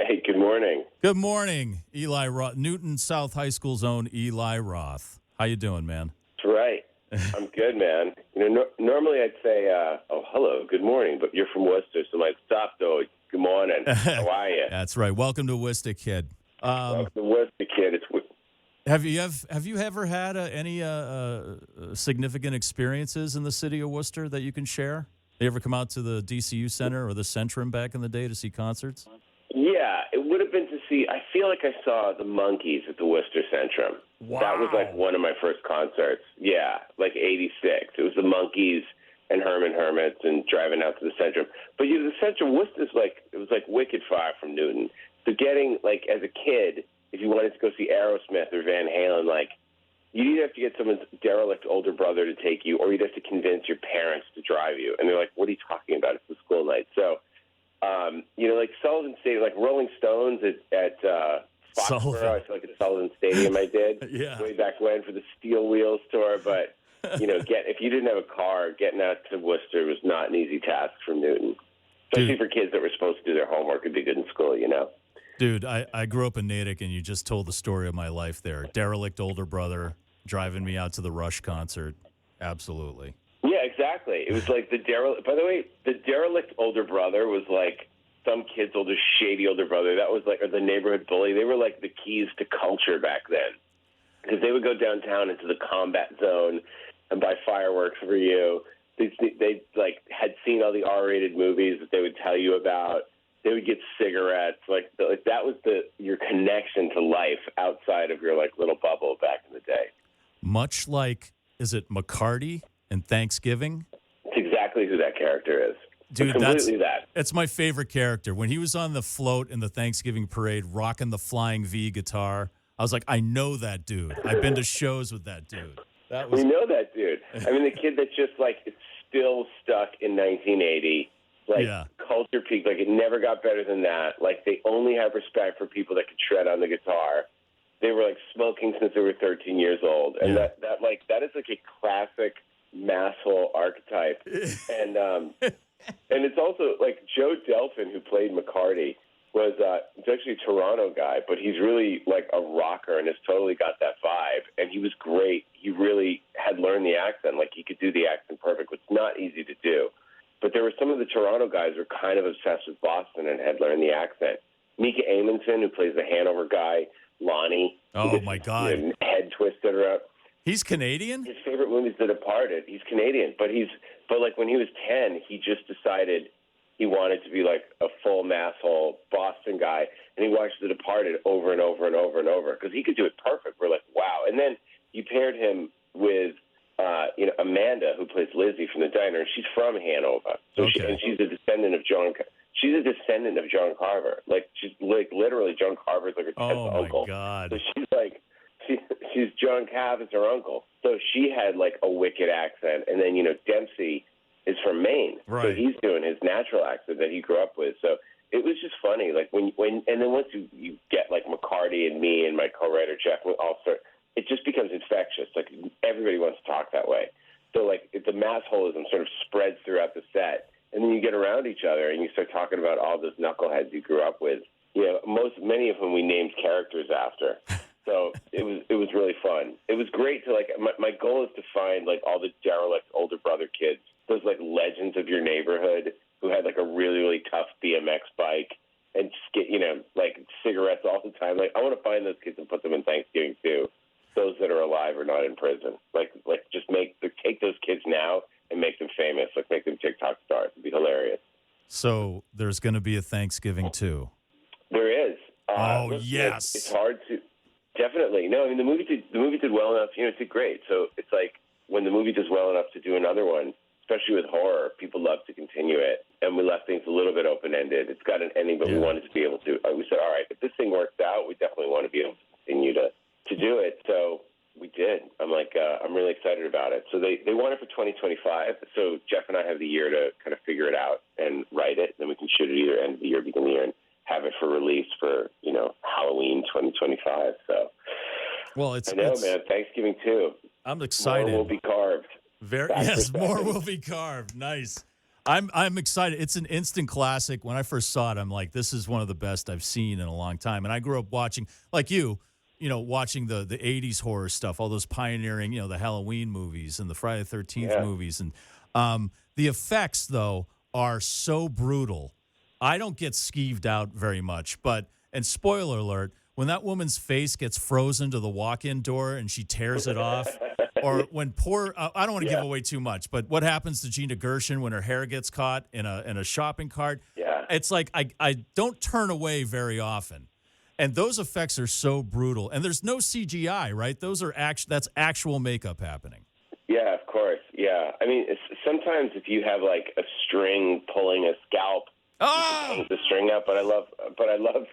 Hey, good morning. Good morning, Eli Roth, Newton South High School's own Eli Roth. How you doing, man? That's right. I'm good, man. Normally I'd say, oh, hello, good morning, but you're from Worcester, so my stop, though, good morning. How are you? That's right. Welcome to Worcester, kid. Welcome to Worcester, kid. Have you ever had any significant experiences in the city of Worcester that you can share? You ever come out to the DCU Center or the Centrum back in the day to see concerts? Yeah, it would have been to see, I feel like I saw the Monkees at the Worcester Centrum. Wow. That was like one of my first concerts. Yeah, like 86. It was the Monkees and Herman Hermits and driving out to the Centrum. But the Centrum, Worcester's it was like wicked far from Newton. So getting, like, as a kid, if you wanted to go see Aerosmith or Van Halen, like, you'd either have to get someone's derelict older brother to take you, or you'd have to convince your parents to drive you. And they're like, what are you talking about? It's a school night. So, like Sullivan Stadium, like Rolling Stones at Foxborough, I feel like at Sullivan Stadium I did way back when for the Steel Wheels tour. But, if you didn't have a car, getting out to Worcester was not an easy task from Newton. Especially for kids that were supposed to do their homework and be good in school, Dude, I grew up in Natick, and you just told the story of my life there. Derelict older brother driving me out to the Rush concert. Absolutely. Yeah, exactly. It was like the derelict. By the way, the derelict older brother was like some kid's shady older brother. That was like, or the neighborhood bully. They were like the keys to culture back then, because they would go downtown into the combat zone and buy fireworks for you. They like had seen all the R-rated movies that they would tell you about. They would get cigarettes. Like that was your connection to life outside of your like little bubble back in the day. Much like, is it McCarty in Thanksgiving? It's exactly who that character is. Dude, that's It's my favorite character. When he was on the float in the Thanksgiving parade, rocking the Flying V guitar, I was like, I know that dude. I've been to shows with that dude. We know that dude. I mean, the kid that just like is still stuck in 1980. Culture peak, like it never got better than that. Like they only have respect for people that could shred on the guitar. They were like smoking since they were 13 years old, and that is like a classic Masshole archetype. And and it's also like Joe Delphine, who played McCarty, was he's actually a Toronto guy, but he's really like a rocker and has totally got that vibe. And he was great. He really had learned the accent, like he could do the accent perfect, which is not easy to do. But there were some of the Toronto guys who were kind of obsessed with Boston and had learned the accent. Mika Amundsen, who plays the Hanover guy, Lonnie. Oh, my God. Head twisted around. He's Canadian? His favorite movie is The Departed. He's Canadian, but like when he was 10, he just decided he wanted to be like a full Masshole Boston guy, and he watched The Departed over and over and over and over because he could do it perfect. We're like, wow. And then you paired him with Amanda, who plays Lizzie from the diner. She's from Hanover, so she's a descendant of John. She's a descendant of John Carver. Like she's like literally John Carver's like her 10th uncle. Oh my God! So she's like she's John Cav is her uncle. So she had like a wicked accent, and then Dempsey is from Maine, so he's doing his natural accent that he grew up with. So it was just funny. Like when and then once you get like McCarty and me and my co-writer Jeff, we all start. It just becomes infectious. Like everybody wants to talk that way. So like the Massholism sort of spreads throughout the set, and then you get around each other and you start talking about all those knuckleheads you grew up with. Many of whom we named characters after. So it was really fun. It was great to like. My goal is to find like all the derelict older brother kids, those like legends of your neighborhood who had like a really really tough BMX bike and just get like cigarettes all the time. Like I want to find those kids and put them in Thanksgiving too. Those that are alive or not in prison. Like just take those kids now and make them famous. Like make them TikTok stars. It'd be hilarious. So there's going to be a Thanksgiving too. There is. Yes. It's hard to definitely. No, I mean the movie did well enough. It did great. So it's like when the movie does well enough to do another one, especially with horror, people love to continue it. And we left things a little bit open ended. It's got an ending, but we wanted to be able to. We said, all right, if this thing works out, we definitely want to be able to continue to do it. So we did. I'm really excited about it. So they want it for 2025. So Jeff and I have the year to kind of figure it out and write it. Then we can shoot it either end of the year, beginning of the year, and have it for release for, Halloween 2025. So I know, man. Thanksgiving too. I'm excited. More will be carved. More will be carved. Nice. I'm excited. It's an instant classic. When I first saw it, I'm like, this is one of the best I've seen in a long time. And I grew up watching, like watching the 80s horror stuff, all those pioneering, the Halloween movies and the Friday the 13th movies. And the effects, though, are so brutal. I don't get skeeved out very much. And spoiler alert, when that woman's face gets frozen to the walk-in door and she tears it off, or when I don't want to give away too much, but what happens to Gina Gershon when her hair gets caught in a shopping cart? Yeah. It's like I don't turn away very often. And those effects are so brutal. And there's no CGI, right? That's actual makeup happening. Yeah, of course. Yeah. I mean, sometimes if you have like a string pulling a scalp, you can paint the string up, but I love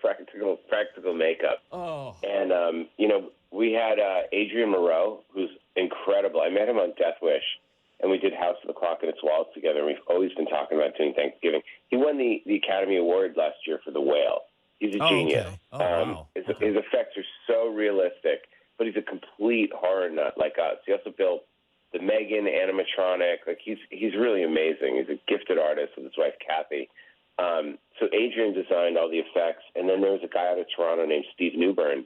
practical makeup. Oh. And we had Adrian Moreau, who's incredible. I met him on Death Wish, and we did House of the Clock and Its Walls together. And we've always been talking about doing Thanksgiving. He won the Academy Award last year for The Whale. He's a genius. Okay. Wow. His effects are so realistic, but he's a complete horror nut like us. He also built the Megan animatronic. Like he's really amazing. He's a gifted artist with his wife Kathy. So Adrian designed all the effects, and then there was a guy out of Toronto named Steve Newburn,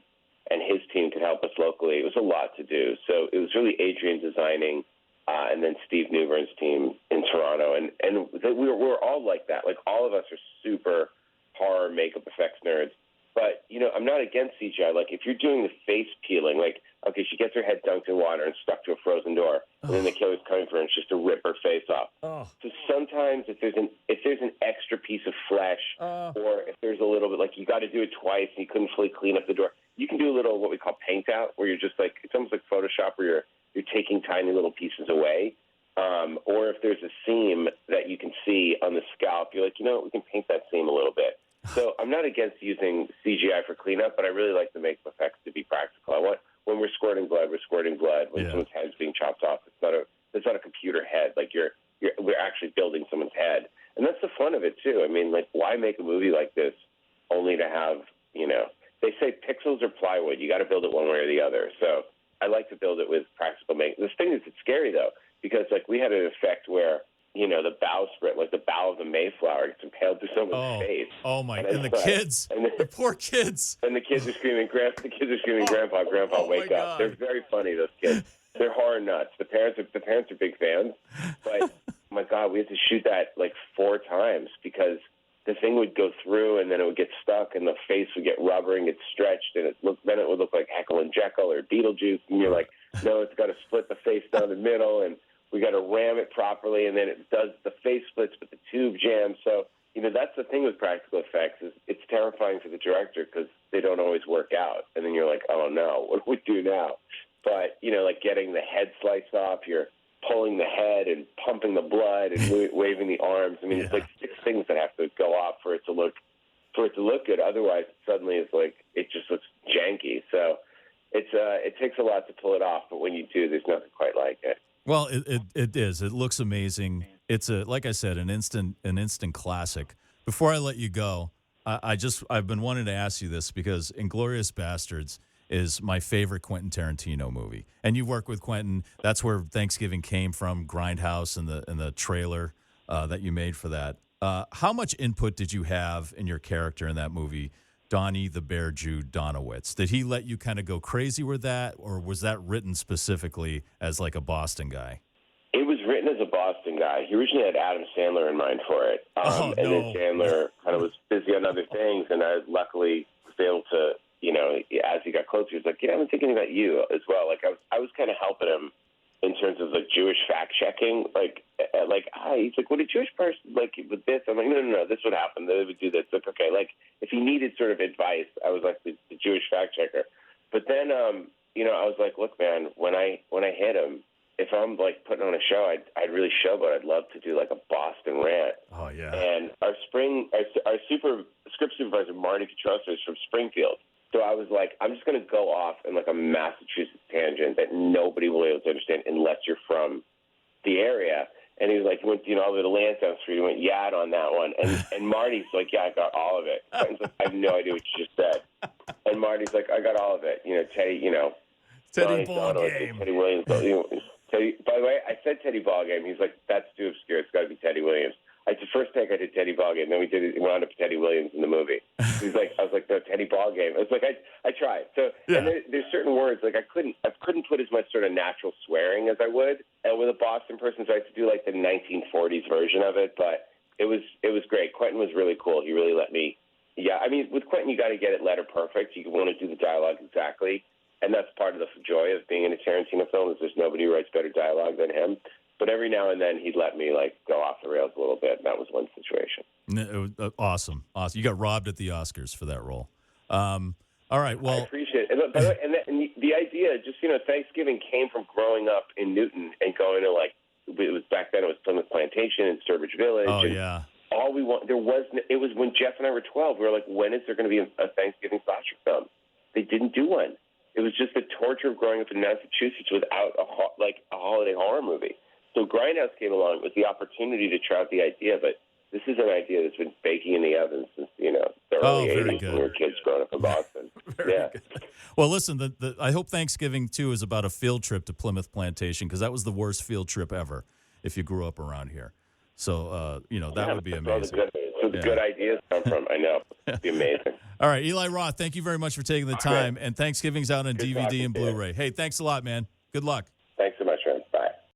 and his team could help us locally. It was a lot to do. So it was really Adrian designing, and then Steve Newburn's team in Toronto. And we're all like that. Like all of us are super horror makeup effects nerds. But, I'm not against CGI. Like if you're doing the face peeling, like, okay, she gets her head dunked in water and stuck to a frozen door, and then the killer's coming for her and it's just to rip her face off. So sometimes if there's an extra piece of flesh, or if there's a little bit, like you got to do it twice and you couldn't fully clean up the door, you can do a little what we call paint out, where you're just like, it's almost like Photoshop, where you're taking tiny little pieces away. Or if there's a seam that you can see on the scalp, you're like, we can paint that seam a little bit. So I'm not against using CGI for cleanup, but I really like the makeup effects to be practical. When we're squirting blood, we're squirting blood. When someone's head's being chopped off, it's not a computer head. Like we're actually building someone's head, and that's the fun of it too. I mean, like, why make a movie like this only to have They say pixels or plywood. You got to build it one way or the other. So I like to build it with practical makeup. This thing is, it's scary though, because like we had an effect where the bowsprit, like the bow of the Mayflower, gets impaled through someone's face. Oh my! And the kids, the poor kids. And the kids are screaming, "Grandpa, Grandpa, wake up!" They're very funny. Those kids. They're horror nuts. The parents are big fans. But my God, we had to shoot that like 4 times because the thing would go through and then it would get stuck and the face would get rubber and get stretched and then it would look like Heckle and Jekyll or Beetlejuice. And you're like, no, it's got to split the face down the middle and we got to ram it properly, and then it does, the face splits, but the tube jams. So, that's the thing with practical effects is it's terrifying for the director because they don't always work out. And then you're like, oh, no, what do we do now? But, like getting the head sliced off, you're pulling the head and pumping the blood and waving the arms. I mean, it's like 6 things that have to go off for it to look good. Otherwise, suddenly it's like it just looks janky. So it takes a lot to pull it off. But when you do, there's nothing quite like it. Well, it is. It looks amazing. It's like I said, an instant classic. Before I let you go, I've been wanting to ask you this because Inglorious Basterds is my favorite Quentin Tarantino movie, and you work with Quentin. That's where Thanksgiving came from, Grindhouse, and the trailer that you made for that. How much input did you have in your character in that movie, Donnie the Bear Jew Donowitz? Did he let you kind of go crazy with that, or was that written specifically as like a Boston guy? It was written as a Boston guy. He originally had Adam Sandler in mind for it. And then Sandler kind of was busy on other things, and I luckily was able to, as he got closer, he was like, I've been thinking about you as well. Like I was kind of helping him in terms of like Jewish fact checking, he's like, would a Jewish person like with this? I'm like, no, this would happen. They would do this. Like, okay, like if he needed sort of advice, I was like the Jewish fact checker. But then, I was like, look, man, when I hit him, if I'm like putting on a show, I'd really show, but I'd love to do like a Boston rant. Oh yeah. And our script supervisor Marty Catrosa is from Springfield. So I was like, I'm just going to go off in like a Massachusetts tangent that nobody will be able to understand unless you're from the area. And he was like, he went, all over the Lansdowne Street. He went, yeah, on that one. And Marty's like, yeah, I got all of it. Quentin's like, I have no idea what you just said. And Marty's like, I got all of it. Teddy, Teddy Ballgame. Teddy Williams. Teddy, by the way, I said Teddy Ballgame. He's like, that's too obscure. It's got to be Teddy Williams. the first take I did Teddy Ballgame, then we wound up Teddy Williams in the movie. He's like, I was like, no, Teddy Ballgame. I was like, I tried. So, and there's certain words like I couldn't put as much sort of natural swearing as I would. And with a Boston person, so I had to do like the 1940s version of it. But it was great. Quentin was really cool. He really let me. Yeah, I mean, with Quentin, you got to get it letter perfect. You want to do the dialogue exactly, and that's part of the joy of being in a Tarantino film. Is there's nobody who writes better dialogue than him. But every now and then he'd let me like go off the rails a little bit, and that was one situation. Awesome. You got robbed at the Oscars for that role. All right, well, I appreciate it. And the idea, just Thanksgiving came from growing up in Newton and going to it was back then it was Plymouth Plantation and Sturbridge Village. Oh and yeah. All we want it was when Jeff and I were 12. We were like, when is there going to be a Thanksgiving slasher film? They didn't do one. It was just the torture of growing up in Massachusetts without a holiday horror movie. So Grindhouse came along with the opportunity to try out the idea, but this is an idea that's been baking in the oven since the early 80s when we were kids growing up in Boston. Good. Well, listen, I hope Thanksgiving too is about a field trip to Plymouth Plantation, because that was the worst field trip ever if you grew up around here. So that would be amazing. The good ideas come from. I know. It'd be amazing. All right, Eli Roth, thank you very much for taking the time. And Thanksgiving's out on DVD and Blu-ray. Hey, thanks a lot, man. Good luck.